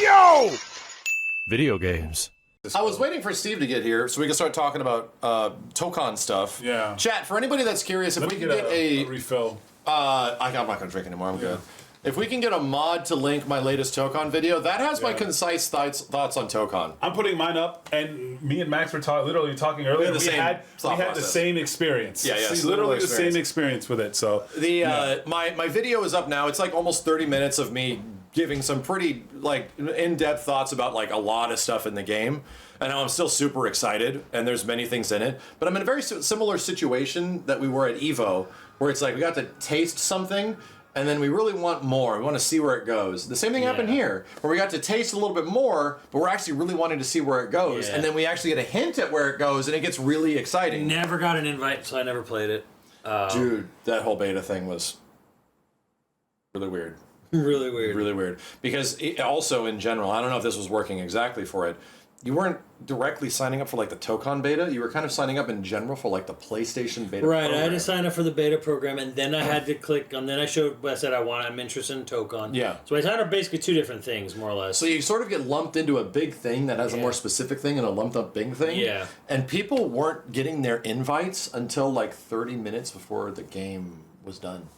Yo! Video games. I was waiting for Steve to get here so we can start talking about Tokon stuff. Yeah. Chat, for anybody that's curious, if we can get a refill. I'm not going to drink anymore, I'm good. If we can get a mod to link my latest Tokon video, that has my concise thoughts on Tokon. I'm putting mine up, and me and Max were literally talking earlier. We had the same experience. Yeah, literally the same experience with it. So my video is up now. It's like almost 30 minutes of me giving some pretty like in-depth thoughts about like a lot of stuff in the game. And I'm still super excited, and there's many things in it. But I'm in a very similar situation that we were at EVO, where it's like we got to taste something, and then we really want more. We want to see where it goes. The same thing happened here, where we got to taste a little bit more, but we're actually really wanting to see where it goes. And then we actually get a hint at where it goes, and it gets really exciting. Never got an invite, so I never played it. Dude, that whole beta thing was really weird. Really weird. Really weird. Because also, in general, I don't know if this was working exactly for it, you weren't directly signing up for like the Tokon beta. You were kind of signing up in general for like the PlayStation beta program. I had to sign up for the beta program, and then I had to click, and then I said I'm interested in Tokon. Yeah. So I signed up basically two different things, more or less. So you sort of get lumped into a big thing that has a more specific thing and a lumped up big thing. Yeah. And people weren't getting their invites until like 30 minutes before the game was done.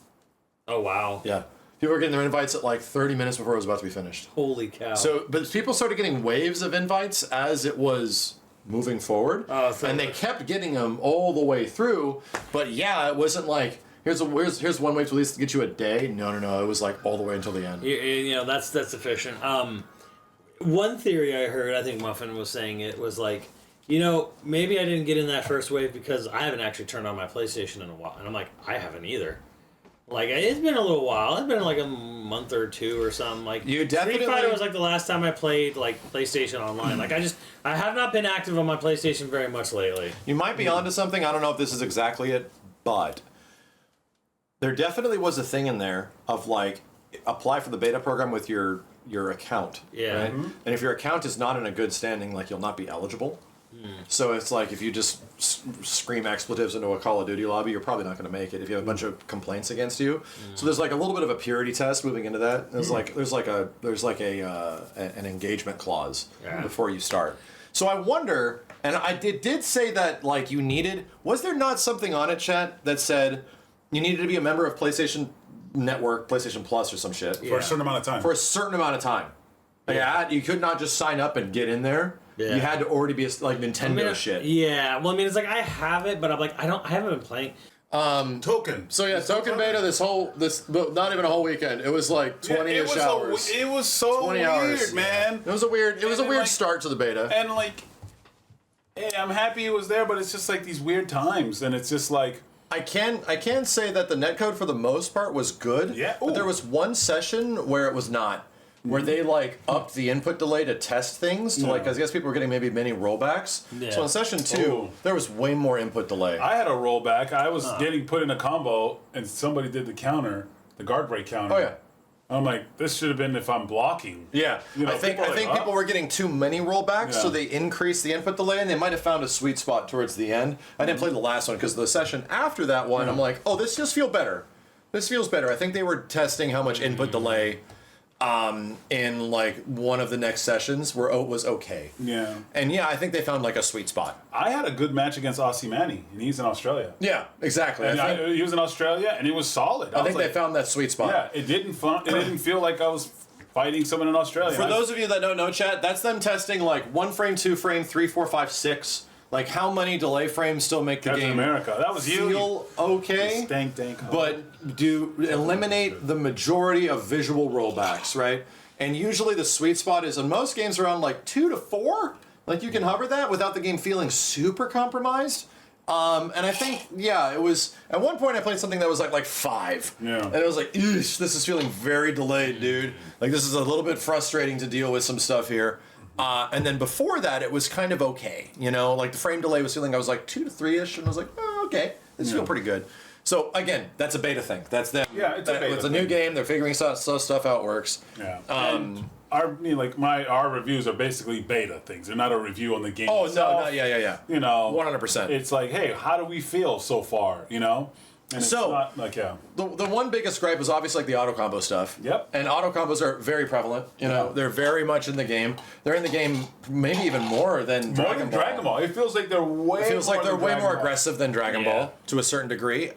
Oh, wow. Yeah. People were getting their invites at like 30 minutes before it was about to be finished. Holy cow. So, but people started getting waves of invites as it was moving forward. And they kept getting them all the way through. But yeah, it wasn't like, here's one wave to at least get you a day. No. It was like all the way until the end. You know, that's sufficient. One theory I heard, I think Muffin was saying it, was like, you know, maybe I didn't get in that first wave because I haven't actually turned on my PlayStation in a while. And I'm like, I haven't either. Like, it's been a little while. It's been like a month or two or something. Like, you definitely... Street Fighter was like the last time I played like PlayStation Online. Like, I have not been active on my PlayStation very much lately. You might be onto something. I don't know if this is exactly it, but there definitely was a thing in there of like apply for the beta program with your account. Yeah. Right? And if your account is not in a good standing, like you'll not be eligible. So it's like if you just scream expletives into a Call of Duty lobby, you're probably not going to make it if you have a bunch of complaints against you. So there's like a little bit of a purity test moving into that. There's an engagement clause before you start. So I wonder, and I did say that like you needed. Was there not something on it, chat, that said you needed to be a member of PlayStation Network, PlayStation Plus, or some shit for a certain amount of time? For a certain amount of time. Like, you could not just sign up and get in there. Yeah. You had to already be like Nintendo shit. Yeah, well, I mean, it's like I have it, but I'm like, I haven't been playing. Tokon. So yeah, Tokon beta. Not even a whole weekend. It was like 20-ish hours. It was so weird, hours. man. It was a weird. It was a weird like, start to the beta. And like, hey, I'm happy it was there, but it's just like these weird times, and it's just like. I can say that the netcode for the most part was good. Yeah. But there was one session where it was not. Where they like upped the input delay to test things to like, I guess people were getting maybe many rollbacks. Yeah. So in session 2, there was way more input delay. I had a rollback. I was getting put in a combo, and somebody did the counter, the guard break counter. Oh yeah. I'm like, this should have been if I'm blocking. Yeah, you know, I think people were getting too many rollbacks, so they increased the input delay, and they might have found a sweet spot towards the end. I didn't play the last one because the session after that one, I'm like, oh, this just feels better. This feels better. I think they were testing how much input delay. In like one of the next sessions where it was okay. Yeah. And yeah, I think they found like a sweet spot. I had a good match against Aussie Manny, and he's in Australia. Yeah, exactly. And he was in Australia, and it was solid. I think they found that sweet spot. Yeah, it didn't feel like I was fighting someone in Australia. For those of you that don't know, chat, that's them testing like 1 frame, 2 frame, 3, 4, 5, 6. Like how many delay frames still make the Captain game America. That was feel okay, but eliminate the majority of visual rollbacks, right? And usually the sweet spot is in most games around like 2 to 4. Like you can hover that without the game feeling super compromised. And I think, it was, at one point I played something that was like 5. Yeah. And it was like, eesh, this is feeling very delayed, dude. Like this is a little bit frustrating to deal with some stuff here. And then before that, it was kind of okay. You know, like the frame delay was feeling, I was like 2 to 3-ish, and I was like, oh, okay, this feels pretty good. So again, that's a beta thing. That's them. Yeah, it's a beta. It's a new game. They're figuring stuff out works. Yeah. Our reviews are basically beta things. They're not a review on the game itself. No, yeah. You know, 100%. It's like, hey, how do we feel so far? You know, And it's So, not like, the one biggest gripe is obviously like the auto combo stuff. Yep. And auto combos are very prevalent. You know, they're very much in the game. They're in the game maybe even more than Dragon Ball. Dragon Ball. It feels like they're way more aggressive than Dragon Ball to a certain degree.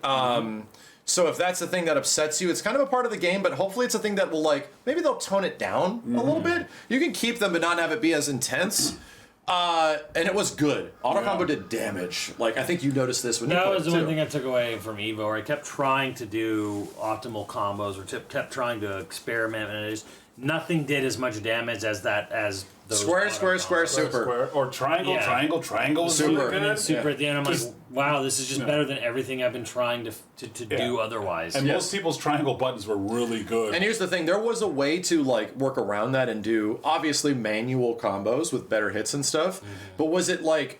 So if that's the thing that upsets you, it's kind of a part of the game, but hopefully it's a thing that will, like, maybe they'll tone it down a little bit. You can keep them but not have it be as intense. And it was good. Auto combo did damage. Like, I think you noticed this when you played. That was the one thing I took away from Evo, where I kept trying to do optimal combos, or kept trying to experiment, and it just, nothing did as much damage as those square, super. Or triangle, triangle. Super. And then super at the end, I'm like, wow, this is just better than everything I've been trying to do otherwise. And most people's triangle buttons were really good. And here's the thing, there was a way to, like, work around that and do, obviously, manual combos with better hits and stuff, but was it, like,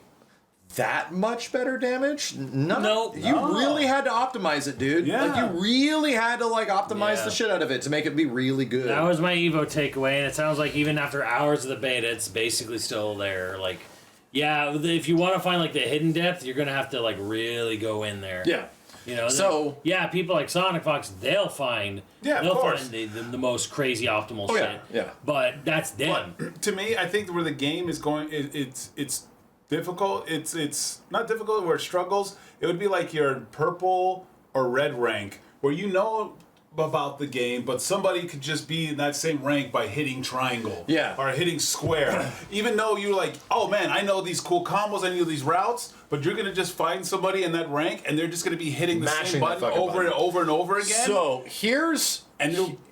that much better damage? No. You really had to optimize it, dude. Yeah. Like, you really had to, like, optimize the shit out of it to make it be really good. That was my Evo takeaway, and it sounds like even after hours of the beta, it's basically still there. Like, yeah, if you want to find, like, the hidden depth, you're going to have to, like, really go in there. Yeah. You know, so people like Sonic Fox, they'll find the most crazy optimal shit. Yeah. But that's them. But to me, I think where the game is going, it's difficult. It's not difficult where it struggles. It would be like your purple or red rank, where you know about the game, but somebody could just be in that same rank by hitting triangle, or hitting square. Even though you're like, oh man, I know these cool combos, I know these routes, but you're gonna just find somebody in that rank, and they're just gonna be hitting the same button over and over and over again. So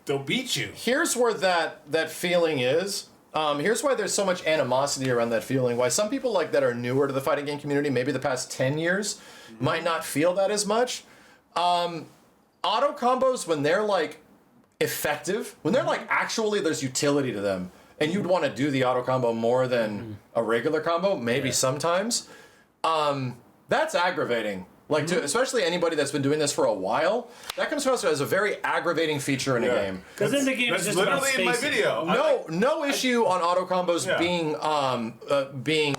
they'll beat you. Here's where that feeling is. Here's why there's so much animosity around that feeling. Why some people like that are newer to the fighting game community, maybe the past 10 years, might not feel that as much. Auto combos, when they're like effective, when they're like actually there's utility to them, and you'd want to do the auto combo more than a regular combo, maybe sometimes, that's aggravating. Like, to especially anybody that's been doing this for a while, that comes across as a very aggravating feature in a game. Because in the game, it's just literally in my video. No issue on auto combos being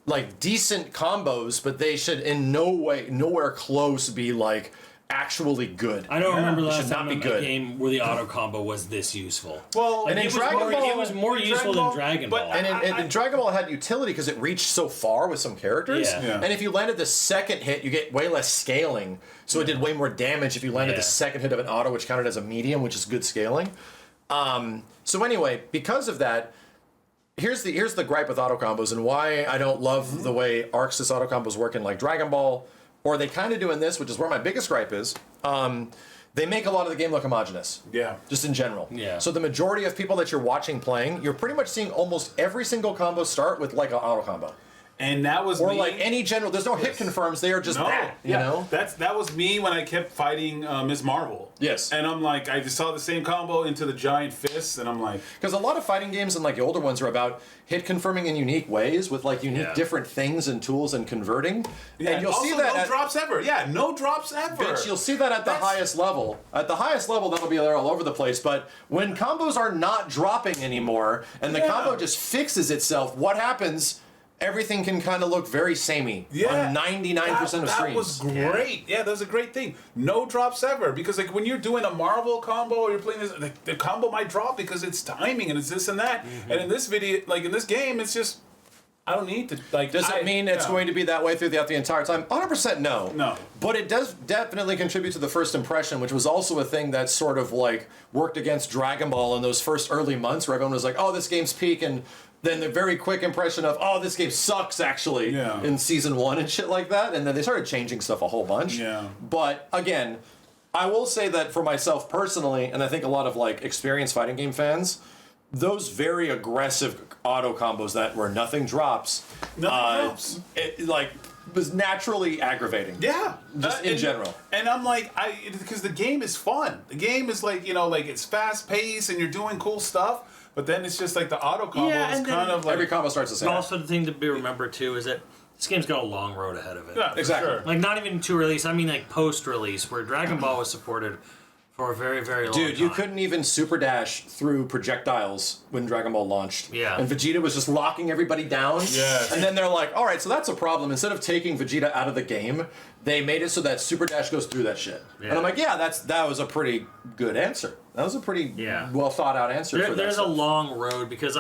like decent combos, but they should in nowhere close be like actually good. I don't remember the last time a game where the auto combo was this useful. Well, and in Dragon Ball, it was more useful than Dragon Ball. And in Dragon Ball, it had utility because it reached so far with some characters. Yeah. And if you landed the second hit, you get way less scaling. So it did way more damage if you landed the second hit of an auto, which counted as a medium, which is good scaling. So anyway, because of that, here's the gripe with auto combos and why I don't love the way Arxis auto combos work in like Dragon Ball, or they kind of do in this, which is where my biggest gripe is. They make a lot of the game look homogenous. Yeah. Just in general. Yeah. So the majority of people that you're watching playing, you're pretty much seeing almost every single combo start with like an auto combo. And that was or me. like any general. There's no hit confirms. They are just that. You know. That was me when I kept fighting Ms. Marvel. Yes. And I'm like, I just saw the same combo into the giant fists, and I'm like, because a lot of fighting games and like the older ones are about hit confirming in unique ways with like unique different things and tools and converting. Yeah. And you'll also, see that no drops ever. Yeah, no drops ever. Bitch, you'll see that at the highest level. At the highest level, that'll be there all over the place. But when combos are not dropping anymore, and the combo just fixes itself, what happens? Everything can kind of look very samey on 99% of streams. That was great. Yeah, that was a great thing. No drops ever. Because like when you're doing a Marvel combo or you're playing this, the combo might drop because it's timing and it's this and that. And in this video, like in this game, it's just, I don't need to. Like, does it mean it's going to be that way throughout the entire time? 100% no. No. But it does definitely contribute to the first impression, which was also a thing that sort of like worked against Dragon Ball in those first early months where everyone was like, oh, this game's peak, and then the very quick impression of, oh, this game sucks, actually, in Season 1 and shit like that. And then they started changing stuff a whole bunch. Yeah. But, again, I will say that for myself personally, and I think a lot of, like, experienced fighting game fans, those very aggressive auto combos where nothing drops, it, like, was naturally aggravating. Yeah. Just in general. And I'm like, because the game is fun. The game is like, you know, like it's fast paced and you're doing cool stuff. But then it's just like the auto combo is kind of like... Every combo starts the same. Also, the thing to be remembered, too, is that this game's got a long road ahead of it. Yeah, exactly. Sure. Like, not even to release, I mean, like, post-release, where Dragon Ball was supported for a very, very long time. Dude, you couldn't even super dash through projectiles when Dragon Ball launched. Yeah. And Vegeta was just locking everybody down. Yes. And then they're like, all right, so that's a problem. Instead of taking Vegeta out of the game, they made it so that super dash goes through that shit. Yeah. And I'm like, yeah, that was a pretty good answer. That was a pretty well thought out answer. For there's that a stuff. long road because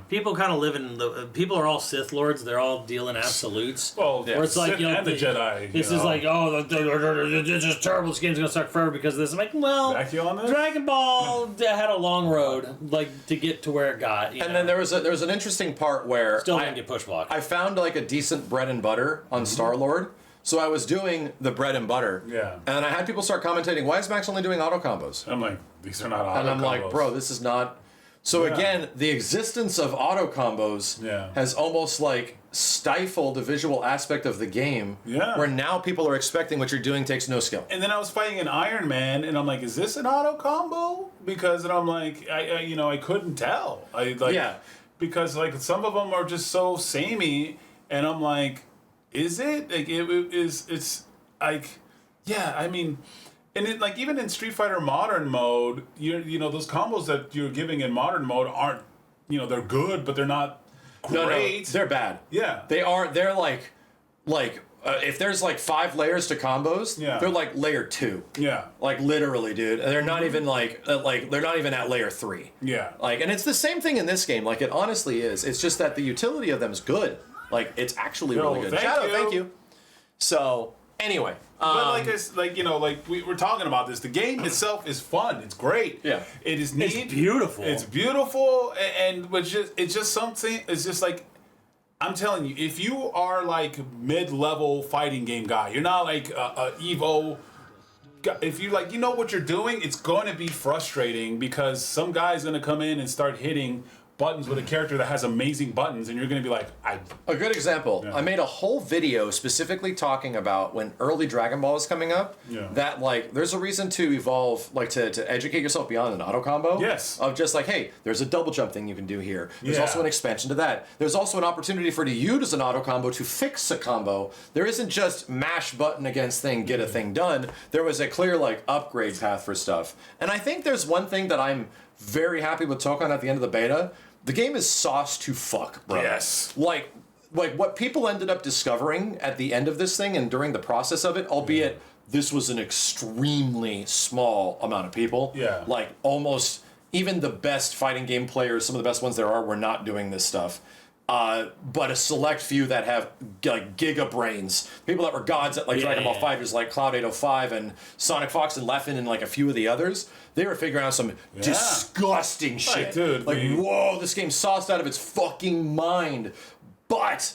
people kind of live in the people are all Sith lords. They're all dealing absolutes. Well, where it's like, Sith and the Jedi. This is like, oh, this is terrible. This game's gonna suck forever because of this. I'm like, well, Back you on this? Dragon Ball had a long road like to get to where it got. And then there was an interesting part where still didn't get push blocked. I found like a decent bread and butter on Star-Lord. So I was doing the bread and butter. Yeah. And I had people start commentating, why is Max only doing auto combos? I'm like, these are not auto And I'm combos. like, bro, this is not. So again, the existence of auto combos has almost like stifled the visual aspect of the game. Yeah. Where now people are expecting what you're doing takes no skill. And then I was fighting an Iron Man, and I'm like, is this an auto combo? Because then I'm like, I couldn't tell. Because like some of them are just so samey, and I'm like, is it? Like it's like, yeah, I mean, and it, like even in Street Fighter Modern mode, those combos that you're giving in Modern mode aren't, they're good, but they're not great. No, they're bad. Yeah. They're like if there's like 5 layers to combos, they're like layer 2. Yeah. Like literally, dude. And they're not even like they're not even at layer 3. Yeah. Like, and it's the same thing in this game. Like, it honestly is. It's just that the utility of them is good. Like, it's actually really good. Thank you. So anyway, but we were talking about this. The game itself is fun. It's great. Yeah. It is neat. It's beautiful. It's beautiful, and it's just something. It's just like, I'm telling you, if you are like mid-level fighting game guy, you're not like a Evo. If you like, what you're doing, it's going to be frustrating because some guy's going to come in and start hitting buttons with a character that has amazing buttons, and you're going to be like, A good example. Yeah. I made a whole video specifically talking about when early Dragon Ball is coming up. Yeah. That like there's a reason to evolve, like to educate yourself beyond an auto combo. Yes. Of just like, hey, there's a double jump thing you can do here. There's Yeah. also an expansion to that. There's also an opportunity for you to use an auto combo to fix a combo. There isn't just mash button against thing, get a thing done. There was a clear like upgrade path for stuff. And I think there's one thing that I'm very happy with Tokon at the end of the beta. The game is sauce to fuck, bro. Yes. Like what people ended up discovering at the end of this thing and during the process of it, albeit this was an extremely small amount of people. Yeah. Like almost even the best fighting game players, some of the best ones there are, were not doing this stuff. But a select few that have like giga brains, people that were gods at like Dragon Ball Fighters, like Cloud 805 and Sonic Fox and Leffen and like a few of the others, they were figuring out some disgusting shit. Dude, like, whoa, this game's sauced out of its fucking mind. But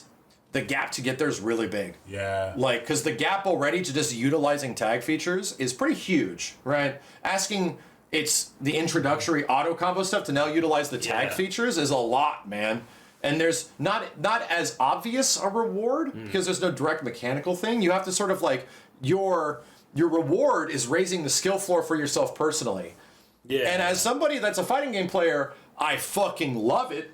the gap to get there is really big. Yeah. Like, because the gap already to just utilizing tag features is pretty huge, right? Asking it's the introductory auto combo stuff to now utilize the tag features is a lot, man. And there's not as obvious a reward because there's no direct mechanical thing. You have to sort of like your reward is raising the skill floor for yourself personally. Yeah. And as somebody that's a fighting game player, I fucking love it.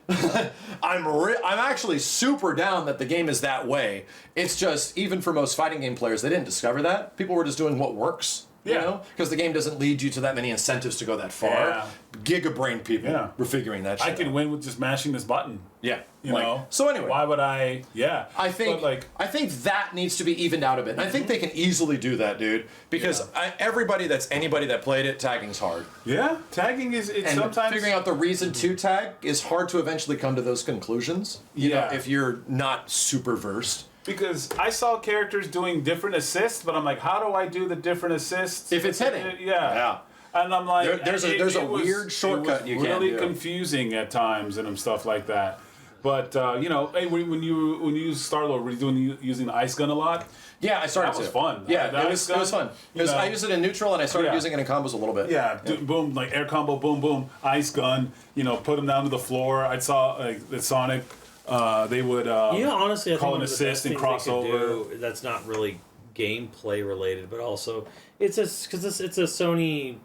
I'm actually super down that the game is that way. It's just even for most fighting game players, they didn't discover that. People were just doing what works. You know, because the game doesn't lead you to that many incentives to go that far. Yeah. Giga-brain people were figuring that shit I can win with just mashing this button. Yeah. You know? So anyway. Why would I? Yeah. I think But I think that needs to be evened out a bit. And I think they can easily do that, dude. Because anybody that played it, tagging's hard. Yeah. Tagging is And sometimes figuring out the reason to tag is hard to eventually come to those conclusions. You know, if you're not super versed. Because I saw characters doing different assists, but I'm like, how do I do the different assists? If it's hitting. Yeah. And I'm like, there's a weird shortcut you can do. It was really confusing at times and stuff like that. But hey, when you use Star-Lord, were you using the ice gun a lot? Yeah, I started That was to. fun. Yeah, it was fun. Because I used it in neutral and I started using it in combos a little bit. Yeah, boom, like air combo, boom, boom, ice gun. Put them down to the floor. I saw like the Sonic. They would honestly, I call think an one of the assist best and things they could crossover. do that's not really gameplay related, but also it's a Sony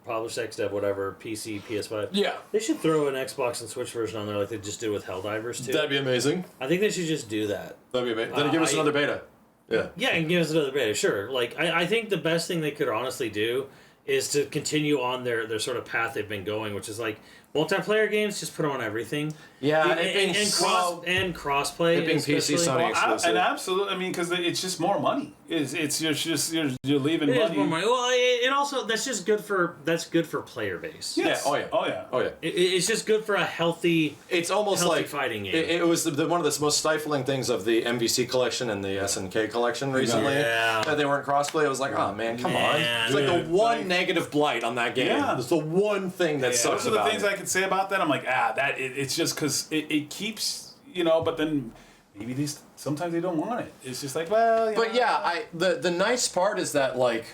published XDev, whatever, PC, PS5. Yeah. They should throw an Xbox and Switch version on there like they just did with Helldivers too. That'd be amazing. I think they should just do that. That'd be amazing. Then give us another beta. Yeah. Yeah, and give us another beta, sure. Like I think the best thing they could honestly do is to continue on their sort of path they've been going, which is like multiplayer games, just put them on everything. Yeah, and crossplay. It being PC, especially. Sony exclusive. And absolutely, I mean, because it's just more money. It's you're leaving It is money. more money. Well, it also that's good for player base. Yes. Yeah. Oh yeah. It's just good for a healthy. It's almost healthy like fighting game. It was one of the most stifling things of the MVC collection and the SNK collection recently. Yeah. That they weren't crossplay. It was like, oh man, come on. It's like the one negative blight on that game. Yeah. It's the one thing that sucks Those are the about things it. I could say about that. I'm like, it's just because it keeps, but then maybe sometimes they don't want it. It's just like, well, But yeah, the nice part is that like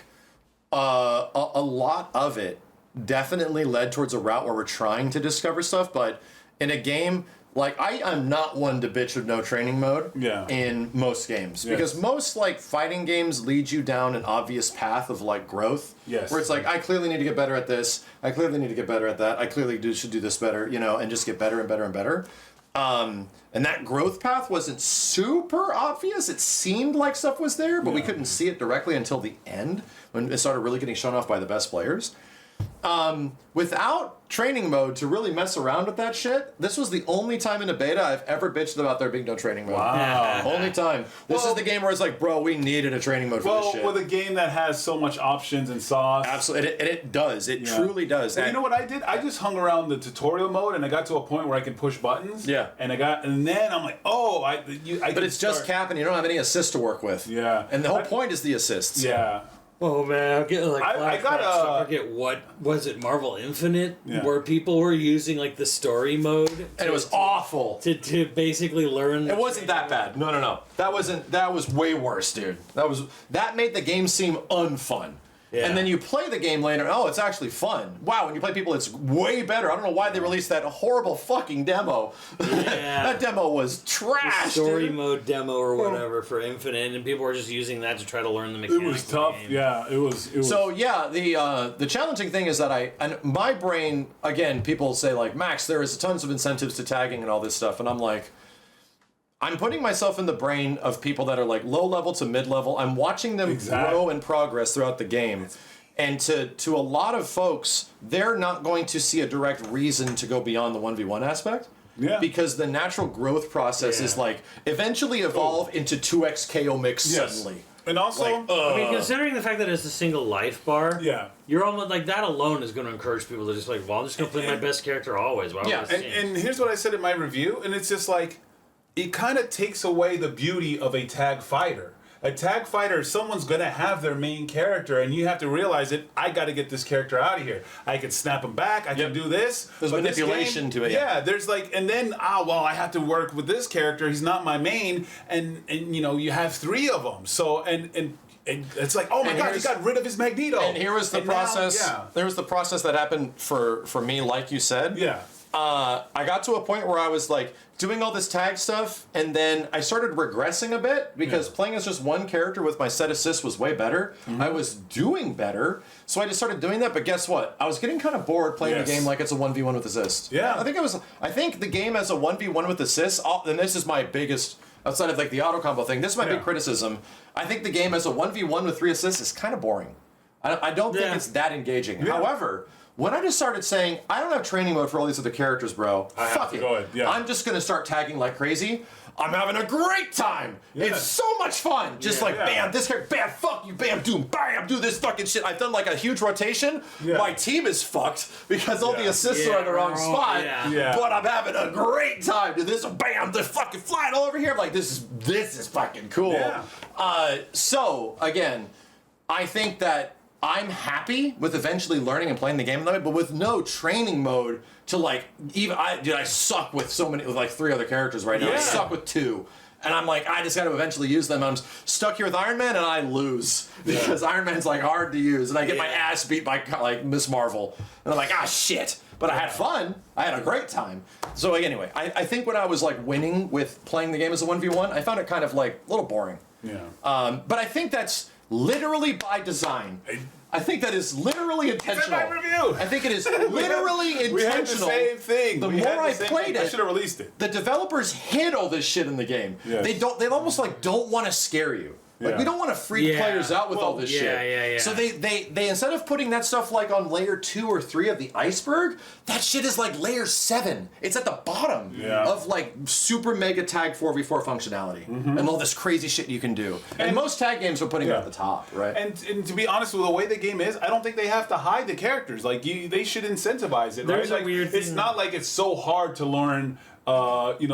a lot of it definitely led towards a route where we're trying to discover stuff, but in a game like I'm not one to bitch of no training mode in most games because most like fighting games lead you down an obvious path of like growth. Yes. Where it's like I clearly need to get better at this. I clearly need to get better at that. I clearly should do this better, and just get better and better and better. And that growth path wasn't super obvious. It seemed like stuff was there, but we couldn't see it directly until the end when it started really getting shown off by the best players. Without training mode to really mess around with that shit, this was the only time in a beta I've ever bitched about there being no training mode. Wow. Only time. This is the game where it's like, bro, we needed a training mode for this shit. With a game that has so much options and sauce. Absolutely. And it does. It truly does. Well, you know what I did? I just hung around the tutorial mode, and I got to a point where I could push buttons. Yeah. And then I'm like, oh, but it's just cap, and you don't have any assists to work with. Yeah. And the whole point is the assists. Yeah. Oh man, I'm getting like I got I forget what was it, Marvel Infinite, where people were using like the story mode, And it was awful. to basically learn. It wasn't that bad. No. That was way worse, dude. That made the game seem unfun. Yeah. And then you play the game later, oh, it's actually fun. Wow, when you play people, it's way better. I don't know why they released that horrible fucking demo. Yeah. That demo was trash, the story dude. mode demo or whatever for Infinite, and people were just using that to try to learn the mechanics. It was of the tough. game. Yeah, it was. So yeah, the challenging thing is that and my brain, again, people say like, Max, there is tons of incentives to tagging and all this stuff, and I'm like, I'm putting myself in the brain of people that are like low level to mid level. I'm watching them grow and progress throughout the game. And to a lot of folks, they're not going to see a direct reason to go beyond the 1v1 aspect. Yeah. Because the natural growth process is like eventually evolve into 2x KO mix suddenly. And also, I mean, considering the fact that it's a single life bar, you're almost like that alone is going to encourage people to just like, well, I'm just going to play my best character always. Why would I change? and here's what I said in my review, and it's just like, it kind of takes away the beauty of a tag fighter. A tag fighter, someone's going to have their main character, and you have to realize it. I got to get this character out of here. I can snap him back. I can do this. There's but manipulation this game, to it. Yeah, there's like, and then, I have to work with this character. He's not my main, and you have three of them. So, and it's like, oh my god, he got rid of his Magneto. And here was the process. There was the process that happened for me, like you said. Yeah. I got to a point where I was like doing all this tag stuff, and then I started regressing a bit because playing as just one character with my set assists was way better. I was doing better, so I just started doing that. But guess what? I was getting kind of bored playing the game like it's a 1v1 with assists. Yeah. I think the game as a 1v1 with assists, and this is my biggest, outside of like the auto combo thing, this is my big criticism. I think the game as a 1v1 with 3 assists is kind of boring. I don't think it's that engaging. However, when I just started saying, I don't have training mode for all these other characters, bro, fuck it. I'm just going to start tagging like crazy. I'm having a great time. It's so much fun. Just bam, this character, bam, fuck you, bam, doom, bam, do this fucking shit. I've done like a huge rotation. My team is fucked because all the assists are in the wrong spot. But I'm having a great time. Do this, bam, they're fucking flying all over here. I'm like, this is fucking cool. So, again, I think that I'm happy with eventually learning and playing the game that way, but with no training mode to like I suck with like 3 other characters right now. I suck with 2. And I'm like, I just got to eventually use them. I'm stuck here with Iron Man, and I lose because Iron Man's like hard to use, and I get my ass beat by like Miss Marvel, and I'm like, shit. But I had fun. I had a great time. So like, anyway, I think when I was like winning with playing the game as a 1v1, I found it kind of like a little boring. But I think that's literally by design. I think that is literally intentional. It's in my review. I think it is literally intentional. We had the same thing. The more I played it, I should have released it. The developers hid all this shit in the game. They almost like don't want to scare you. Like, we don't want to freak players out with all this shit. Yeah. So they instead of putting that stuff like on layer 2 or 3 of the iceberg, that shit is like layer 7. It's at the bottom of like super mega tag 4v4 functionality and all this crazy shit you can do. And most tag games are putting it at the top, right? And to be honest with the way the game is, I don't think they have to hide the characters. Like they should incentivize it. There's right? a weird It's thing. not like it's so hard to learn.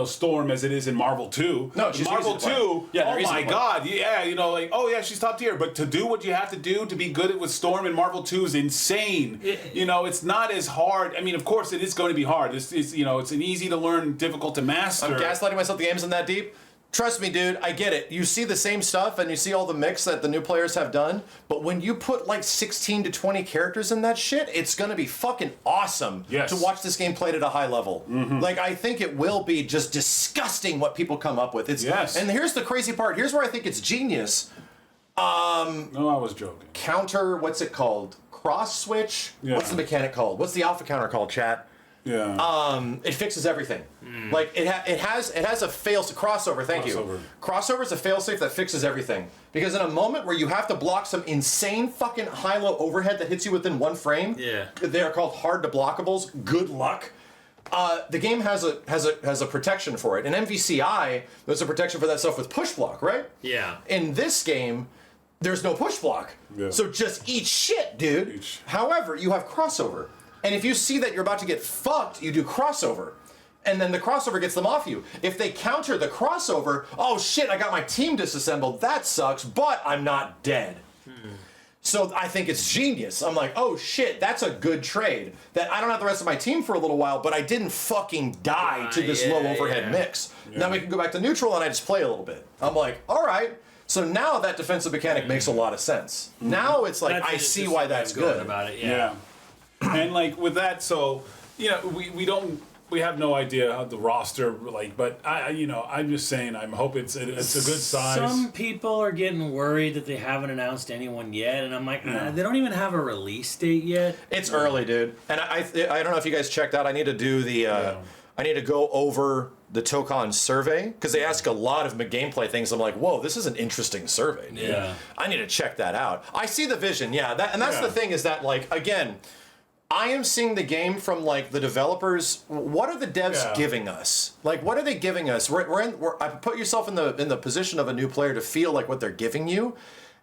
Storm as it is in Marvel 2. No, she's Marvel easy to play. 2. Yeah, they're oh easy my to play. god, yeah, she's top tier. But to do what you have to do to be good with Storm in Marvel 2 is insane. It's not as hard. I mean, of course, it is going to be hard. It's an easy to learn, difficult to master. I'm gaslighting myself. The game isn't that deep. Trust me, dude, I get it. You see the same stuff and you see all the mix that the new players have done, but when you put like 16 to 20 characters in that shit, it's gonna be fucking awesome to watch this game played at a high level. Like, I think it will be just disgusting what people come up with. And here's the crazy part. Here's where I think it's genius. No, I was joking. Counter, what's it called? Cross switch? Yeah. What's the mechanic called? What's the alpha counter called, chat? Yeah. It fixes everything. Like it has a crossover. Thank you. Crossover is a failsafe that fixes everything. Because in a moment where you have to block some insane fucking high-low overhead that hits you within one frame, they are called hard to blockables. Good luck. The game has a protection for it. In MVCI, there's a protection for that stuff with push block, right? Yeah. In this game, there's no push block. Yeah. So just eat shit, dude. However, you have crossover. And if you see that you're about to get fucked, you do crossover. And then the crossover gets them off you. If they counter the crossover, oh shit, I got my team disassembled. That sucks, but I'm not dead. So I think it's genius. I'm like, oh shit, that's a good trade. That I don't have the rest of my team for a little while, but I didn't fucking die to this low overhead mix. Now we can go back to neutral and I just play a little bit. I'm like, all right. So now that defensive mechanic makes a lot of sense. Now it's like, I see why that's good. About it, Yeah. And like with that, so we have no idea how the roster but I'm just saying I hope it's a good size. Some people are getting worried that they haven't announced anyone yet, and I'm like, they don't even have a release date yet. It's early, dude. And I don't know if you guys checked out. I need to do the. I need to go over the Tokon survey because they ask a lot of gameplay things. I'm like, whoa, this is an interesting survey, dude. Yeah. I need to check that out. I see the vision, that's the thing is that again. I am seeing the game from the developers. What are the devs giving us? What are they giving us? I put yourself in the position of a new player to feel like what they're giving you,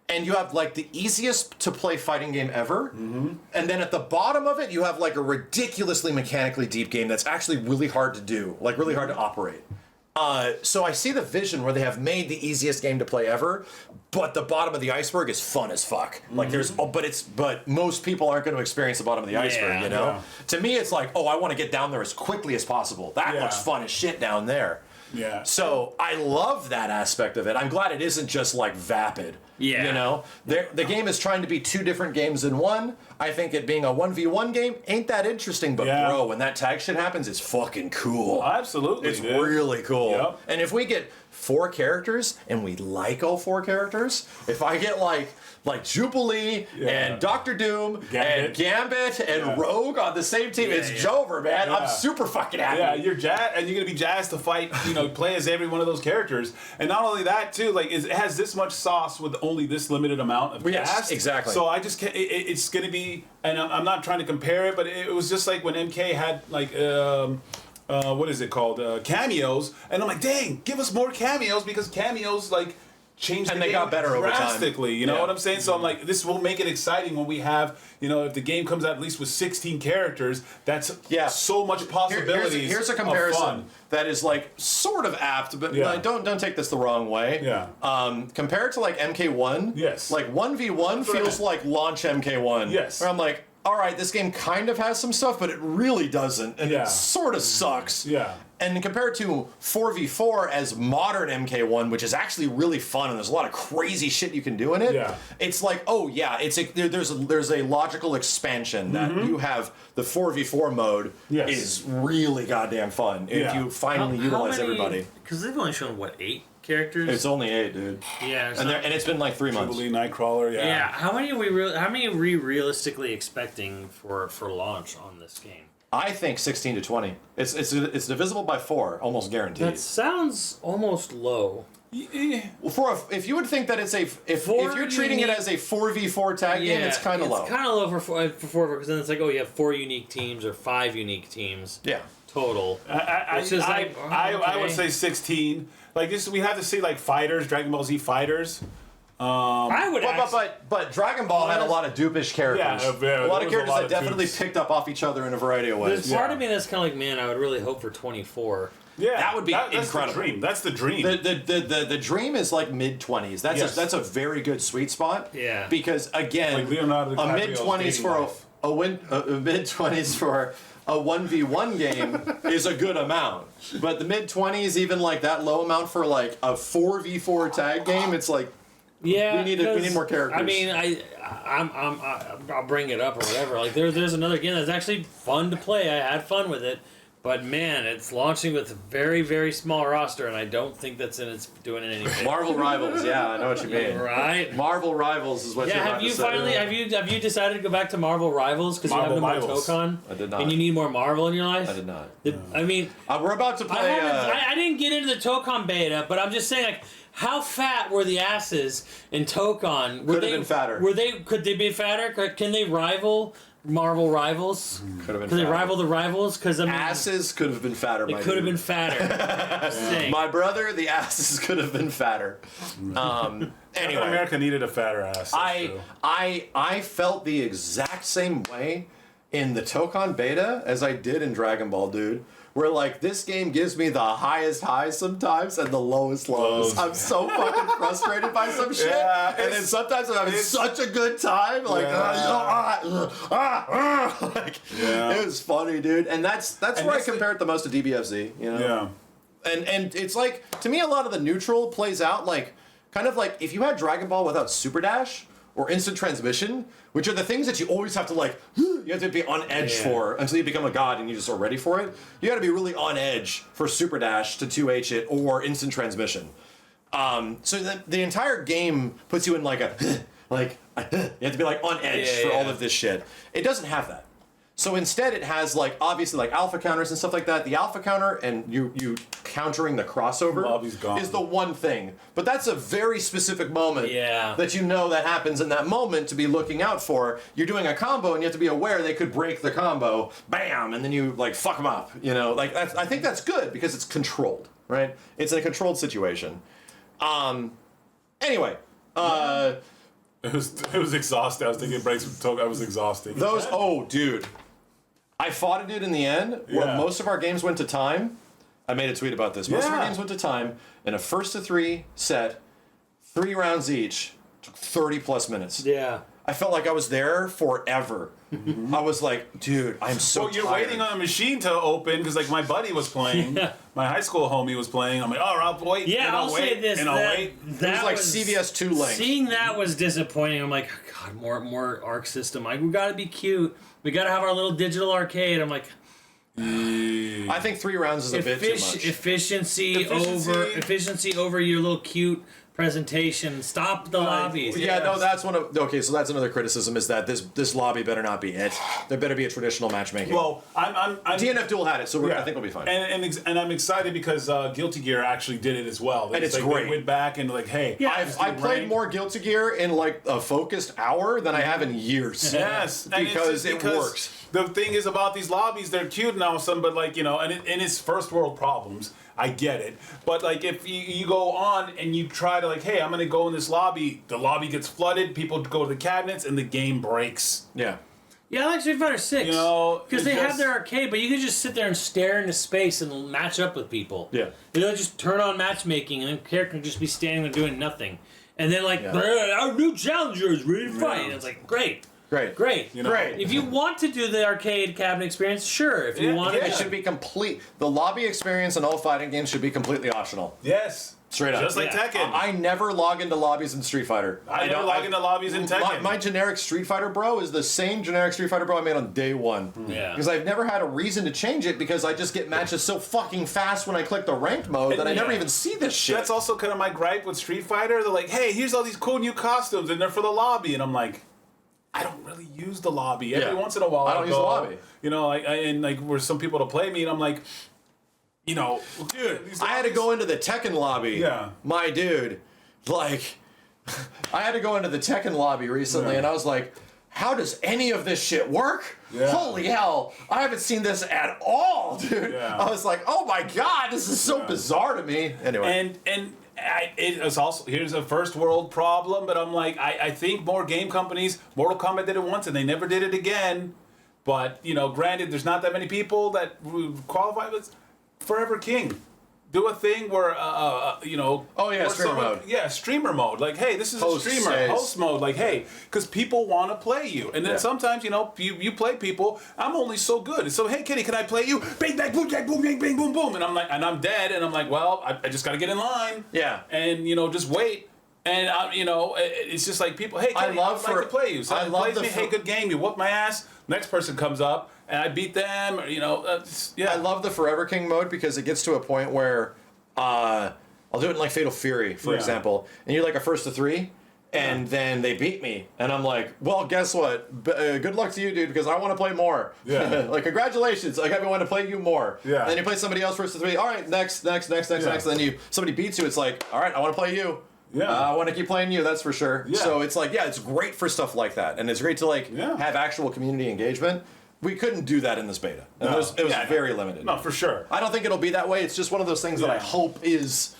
and you have the easiest to play fighting game ever, and then at the bottom of it you have a ridiculously mechanically deep game that's actually really hard to do, really hard to operate. So I see the vision where they have made the easiest game to play ever, but the bottom of the iceberg is fun as fuck. But most people aren't going to experience the bottom of the iceberg, you know? Yeah. To me, it's I want to get down there as quickly as possible. That looks fun as shit down there. Yeah. So I love that aspect of it. I'm glad it isn't just vapid. Yeah. You know? The game is trying to be two different games in one. I think it being a 1v1 game ain't that interesting, but bro, when that tag shit happens, it's fucking cool. Absolutely. It's really cool. Yep. And if we get 4 characters and we like all 4 characters, if I get like Jubilee and Doctor Doom and Gambit and Rogue on the same team, it's Jover, man. I'm super fucking happy. Yeah, you're jazzed, and you're gonna be jazzed to fight. Play as every one of those characters, and not only that too. It has this much sauce with only this limited amount of cast. Exactly. So I just can't. It's gonna be, and I'm not trying to compare it, but it was just like when MK had what is it called? Cameos, and I'm like, dang, give us more cameos because cameos changed and the they game got better over time. drastically. You know what I'm saying? So I'm like, this will make it exciting when we have, if the game comes out at least with 16 characters, that's so much possibilities. Here's a comparison that is sort of apt, but don't take this the wrong way. Yeah. Compared to MK1, 1v1 feels like launch MK1. Yes. Where I'm like, all right, this game kind of has some stuff, but it really doesn't, and it sort of sucks. Yeah. And compared to 4v4 as modern MK1, which is actually really fun and there's a lot of crazy shit you can do in it, it's there's a logical expansion that you have. The 4v4 mode is really goddamn fun if you finally utilize everybody. Because they've only shown, 8 characters? It's only 8, dude. Yeah. And it's been 3 months. Jubilee, Nightcrawler, Yeah, how many are we realistically expecting for launch on this game? I think 16 to 20. It's divisible by 4, almost guaranteed. That sounds almost low. If you would think that it's if you're treating it as a 4v4 tag game, it's kind of low. It's kind of low for four because then it's like, oh, you have 4 unique teams or 5 unique teams. Yeah. Total. I would say 16. Like this, we have to see like fighters, Dragon Ball Z fighters. I would. But Dragon Ball had a lot of dupish characters. Yeah, a lot of characters that of definitely dupes. picked up off each other in a variety of ways. There's part of me that's kind of like, man, I would really hope for 24. Yeah, That would be that's incredible. The dream. That's the dream. The dream is like mid-20s. That's a very good sweet spot. Yeah. Because again, Like Leonardo a DiCaprio's mid-20s dating for life. a mid-20s for a 1v1 game is a good amount. But the mid-20s, even like that low amount for like a 4v4 tag game, it's like Yeah, we need more characters. I mean, I'll bring it up or whatever. Like there's another game that's actually fun to play. I had fun with it, but man, it's launching with a very, very small roster, and I don't think it's doing it anything. Marvel Rivals, yeah, I know what you mean. Right? Marvel Rivals is what you're Yeah. about Have you to say. finally have you decided to go back to Marvel Rivals because you have no more Marvel Rivals. Tokon? I did not. And you need more Marvel in your life. I did not. I mean, We're about to play. I didn't get into the Tokon beta, but I'm just saying, like, how fat were the asses in Tokon? Could have been fatter. Could they be fatter? Can they rival Marvel Rivals? Could have been. Could they fatter. rival the rivals? Because I mean, Asses could have been fatter. it could have been fatter. Just saying. My brother, the asses could have been fatter. Anyway, America needed a fatter ass. That's true. I felt the exact same way in the Tokon beta as I did in Dragon Ball, dude. Where like this game gives me the highest highs sometimes and the lowest lows. I'm so fucking frustrated by some shit, Yeah, and then sometimes I'm having such a good time. Like, like it was funny, dude. And that's where I compare it the most to DBFZ. You know. Yeah. And it's like, to me, a lot of the neutral plays out like, kind of like if you had Dragon Ball without Super Dash or Instant Transmission, which are the things that you always have to like, you have to be on edge for until you become a god and you just are ready for it. You got to be really on edge for Super Dash to 2H it or Instant Transmission. So the entire game puts you in like a, like, you have to be like on edge for all of this shit. It doesn't have that. So instead it has like, obviously like alpha counters and stuff like that. The alpha counter and you countering the crossover Lobby's gone. is the one thing. But that's a very specific moment that you know that happens in that moment to be looking out for. You're doing a combo and you have to be aware they could break the combo, bam, and then you like fuck them up. You know, like I think that's good because it's controlled, right? It's a controlled situation. Anyway, It was exhausting. I was taking breaks from Tokyo. I was exhausting. Dude. I fought a dude in the end where most of our games went to time. I made a tweet about this. Most of our games went to time in a 1-to-3 set, 3 rounds each, took 30 plus minutes. Yeah. I felt like I was there forever. I was like, dude, I'm so you're tired. waiting on a machine to open because like my buddy was playing, my high school homie was playing. I'm like, oh, I'll wait. Yeah, and I'll wait, say this. and I'll wait. It was like CVS 2 length. Seeing that was disappointing. I'm like, God, more Arc System. Like, we gotta be cute. We gotta have our little digital arcade. I'm like, I think 3 rounds is a bit too much. Efficiency over your little cute presentation. Stop the lobbies. Yeah, no, that's one of... Okay, so that's another criticism is that this lobby better not be it. There better be a traditional matchmaking. Well, I'm DNF Duel had it, so I think we'll be fine. And I'm excited because Guilty Gear actually did it as well. And it's like, great. They went back and like, hey, I played more Guilty Gear in like a focused hour than I have in years. Yes, because it works. The thing is about these lobbies, they're cute now, some, but like, you know, and it's first world problems. I get it. But like if you go on and you try to like, hey, I'm gonna go in this lobby, the lobby gets flooded, people go to the cabinets and the game breaks. Yeah. Yeah, I like Street Fighter 6. You know, because they have their arcade, but you can just sit there and stare into space and match up with people. Yeah. You know, just turn on matchmaking and the character can just be standing there doing nothing. And then like, our new challenger is ready to fight. And it's like, great. You know, great. If you want to do the arcade cabinet experience, sure. If you want it should be complete. The lobby experience in all fighting games should be completely optional. Yes. Straight up. Just like Tekken. I never log into lobbies in Street Fighter. I never log into lobbies in Tekken. My generic Street Fighter bro is the same generic Street Fighter bro I made on day one. Yeah. Because I've never had a reason to change it because I just get matches so fucking fast when I click the ranked mode that I never even see this shit. That's also kind of my gripe with Street Fighter. They're like, hey, here's all these cool new costumes and they're for the lobby. And I'm like, I don't really use the lobby. Every once in a while, I don't use the lobby. You know, and like, where some people to play me, and I'm like, Dude, I had to go into the Tekken lobby. Yeah. My dude, like, I had to go into the Tekken lobby recently, and I was like, how does any of this shit work? Yeah. Holy hell, I haven't seen this at all, dude. Yeah. I was like, oh my god, this is so bizarre to me. Anyway. It was also, here's a first world problem, but I'm like, I think more game companies, Mortal Kombat did it once and they never did it again. But, granted, there's not that many people that would qualify, but Forever King. Do a thing where, Oh yeah, streamer mode. Yeah, streamer mode. Like, hey, this is Host a streamer. says. Host mode. Like, hey, because people want to play you. And then sometimes, you play people, I'm only so good. So, hey, kitty, can I play you? Bang, bang, boom, jack, boom, bang, bang, boom, boom. And I'm like, and I'm dead. And I'm like, well, I just got to get in line. Yeah. And, just wait. And, it's just like people, hey, kitty, I'd like to play you. So I love plays me, hey, good game. You whoop my ass. Next person comes up. And I beat them, yeah. I love the Forever King mode because it gets to a point where I'll do it in like Fatal Fury, for example, and you're like a first to 3, and then they beat me, and I'm like, well, guess what? Good luck to you, dude, because I want to play more. Yeah. Like, congratulations, like, I want to play you more. Yeah. And then you play somebody else first to 3. All right, next. And then somebody beats you. It's like, all right, I want to play you. Yeah. I want to keep playing you. That's for sure. Yeah. So it's like, it's great for stuff like that, and it's great to have actual community engagement. We couldn't do that in this beta. And it was very limited. No, for sure. I don't think it'll be that way. It's just one of those things that I hope is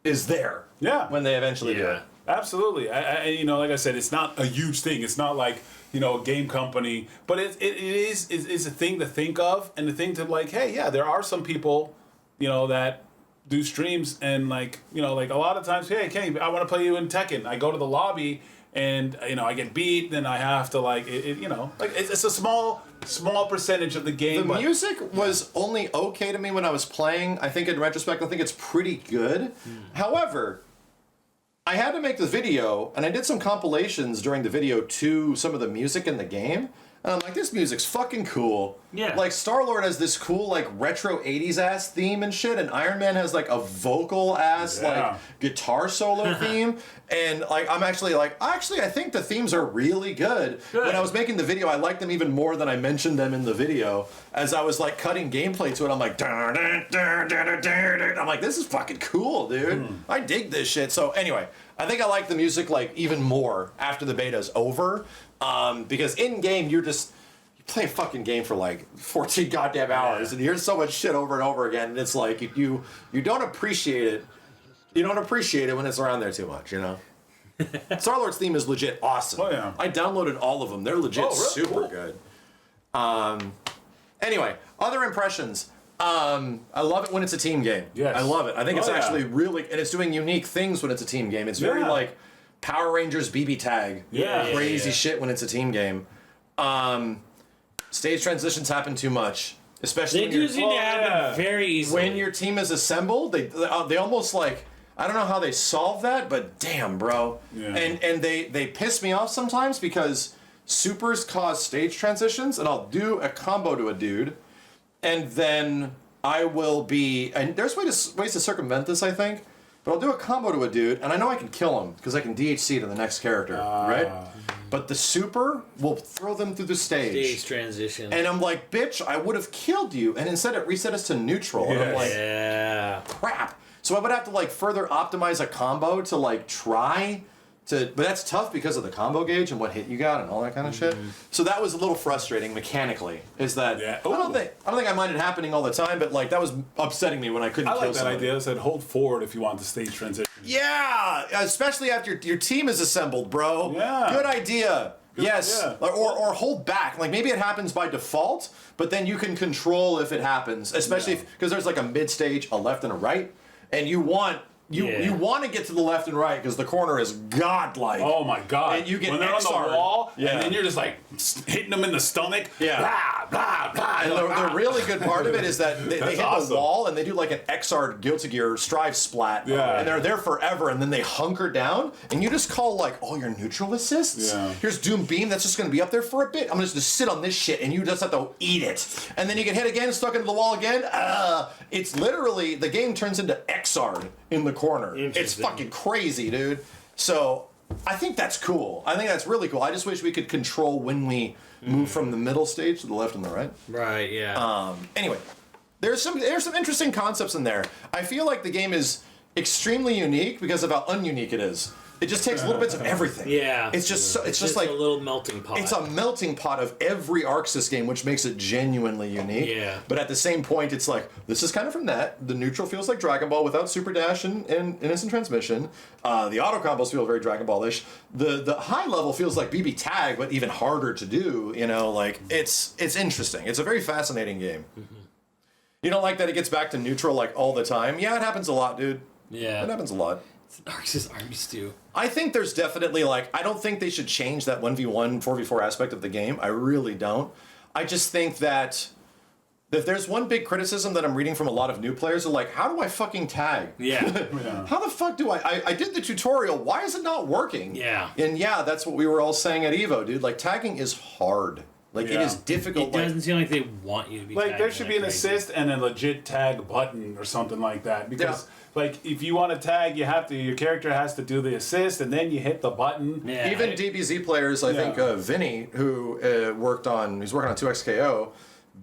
there. Yeah. When they eventually do it. Absolutely. I like I said, it's not a huge thing. It's not like, a game company, but it is a thing to think of and to think to like, hey, yeah, there are some people, that do streams and like a lot of times, hey, Kenny, I want to play you in Tekken. I go to the lobby and I get beat, then I have to it's a small percentage of the game. The music was only okay to me when I was playing. I think in retrospect, I think it's pretty good. However, I had to make the video, and I did some compilations during the video to some of the music in the game. And I'm like, this music's fucking cool. Yeah. Like, Star-Lord has this cool, like, retro 80s-ass theme and shit, and Iron Man has, like, a vocal-ass, like, guitar solo theme. And, like, I'm actually like, I think the themes are really good. When I was making the video, I liked them even more than I mentioned them in the video. As I was, like, cutting gameplay to it, I'm like, dun, dun, dun, dun, dun, dun, dun. I'm like, this is fucking cool, dude. I dig this shit. So, anyway, I think I like the music, like, even more after the beta's over. Because in-game, you play a fucking game for like 14 goddamn hours, and you hear so much shit over and over again, and it's like you don't appreciate it. You don't appreciate it when it's around there too much, Star-Lord's theme is legit awesome. Oh, yeah. I downloaded all of them. They're legit really? super Cool. good. Anyway, other impressions. I love it when it's a team game. Yes. I love it. I think it's actually really, and it's doing unique things when it's a team game. It's very like Power Rangers BB Tag. Crazy shit when it's a team game. Stage transitions happen too much. Especially They do seem to happen very easily. when your team is assembled, they almost like, I don't know how they solve that, but damn, bro. Yeah. And they piss me off sometimes because supers cause stage transitions, and I'll do a combo to a dude, and then I will be, and there's ways to circumvent this, I think, but I'll do a combo to a dude, and I know I can kill him because I can DHC to the next character, right? But the super will throw them through the Stage transition. and I'm like, bitch, I would have killed you. And instead it reset us to neutral. And I'm like, crap. So I would have to like further optimize a combo to like try to, but that's tough because of the combo gauge and what hit you got and all that kind of shit. So that was a little frustrating mechanically. Is that I don't think I mind it happening all the time, but like that was upsetting me when I couldn't I kill like that somebody. idea. It said hold forward if you want the stage transition. Yeah, especially after your team is assembled, bro. Yeah. Good idea. Yes, idea. or hold back. Like maybe it happens by default, but then you can control if it happens, especially because there's like a mid stage, a left and a right, and you want you want to get to the left and right because the corner is godlike. Oh my god! And you get when they're XR'd. on the wall, Yeah. and then you're just like hitting them in the stomach. Yeah. Blah blah blah. And the really good part of it is that they hit awesome. the wall and they do like an XR Guilty Gear Strive splat. Yeah. And they're there forever and then they hunker down and you just call like all your neutral assists. Yeah. Here's Doom Beam that's just going to be up there for a bit. I'm just going to sit on this shit and you just have to eat it. And then you get hit again, stuck into the wall again. It's literally, the game turns into XR in the corner. It's fucking crazy, dude. So I think that's cool. I think that's really cool. I just wish we could control when we move from the middle stage to the left and the right. Right, yeah. Anyway, There's some interesting concepts in there. I feel like the game is extremely unique because of how ununique it is. It just takes little bits of everything. Yeah. It's just it's just like a little melting pot. It's a melting pot of every Arxis game, which makes it genuinely unique. Yeah. But at the same point, it's like, this is kind of from that. The neutral feels like Dragon Ball without Super Dash and instant transmission. The auto combos feel very Dragon Ball-ish. The high level feels like BB Tag, but even harder to do. You know, like, it's interesting. It's a very fascinating game. Mm-hmm. You don't like that it gets back to neutral, like, all the time? Yeah, it happens a lot, dude. Yeah. It happens a lot. It's an Arxis army stew. I think there's definitely, like, I don't think they should change that 1v1, 4v4 aspect of the game. I really don't. I just think that if there's one big criticism that I'm reading from a lot of new players, are like, how do I fucking tag? Yeah. How the fuck do I did the tutorial, why is it not working? Yeah. And yeah, that's what we were all saying at EVO, dude. Like, tagging is hard. Like, it is difficult. It doesn't seem like they want you to be like, tagging there should be an assist and a legit tag button or something like that. Because, like, if you want to tag, your character has to do the assist, and then you hit the button. Yeah. Even DBZ players, I think Vinny, who he's working on 2XKO,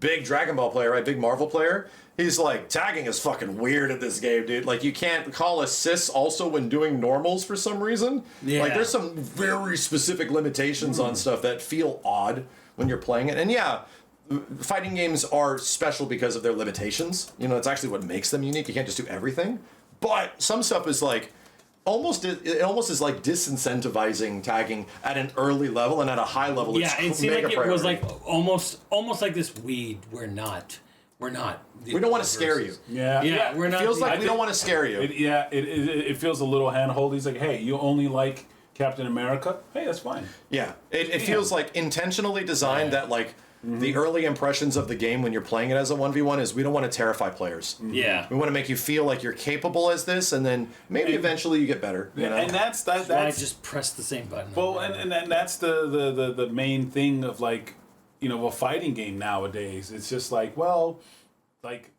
big Dragon Ball player, right? Big Marvel player. He's like, tagging is fucking weird in this game, dude. Like, you can't call assists also when doing normals for some reason. Yeah. Like, there's some very specific limitations on stuff that feel odd when you're playing it. And yeah, fighting games are special because of their limitations. You know, it's actually what makes them unique. You can't just do everything. But some stuff is like, it almost is like disincentivizing tagging at an early level, and at a high level, yeah, it seemed like it was like almost like this weed. We're not. We don't want to scare you. Yeah. We're not. It feels like we don't want to scare you. It feels a little handhold. He's like, hey, you only like Captain America? Hey, that's fine. Yeah, it feels like intentionally designed that, like, the early impressions of the game when you're playing it as a 1v1 is we don't want to terrify players. Yeah. We want to make you feel like you're capable as this, and then maybe eventually you get better. You know? And that's why I just press the same button. Well, and that's the main thing of, like, you know, a fighting game nowadays. It's just like, well, like,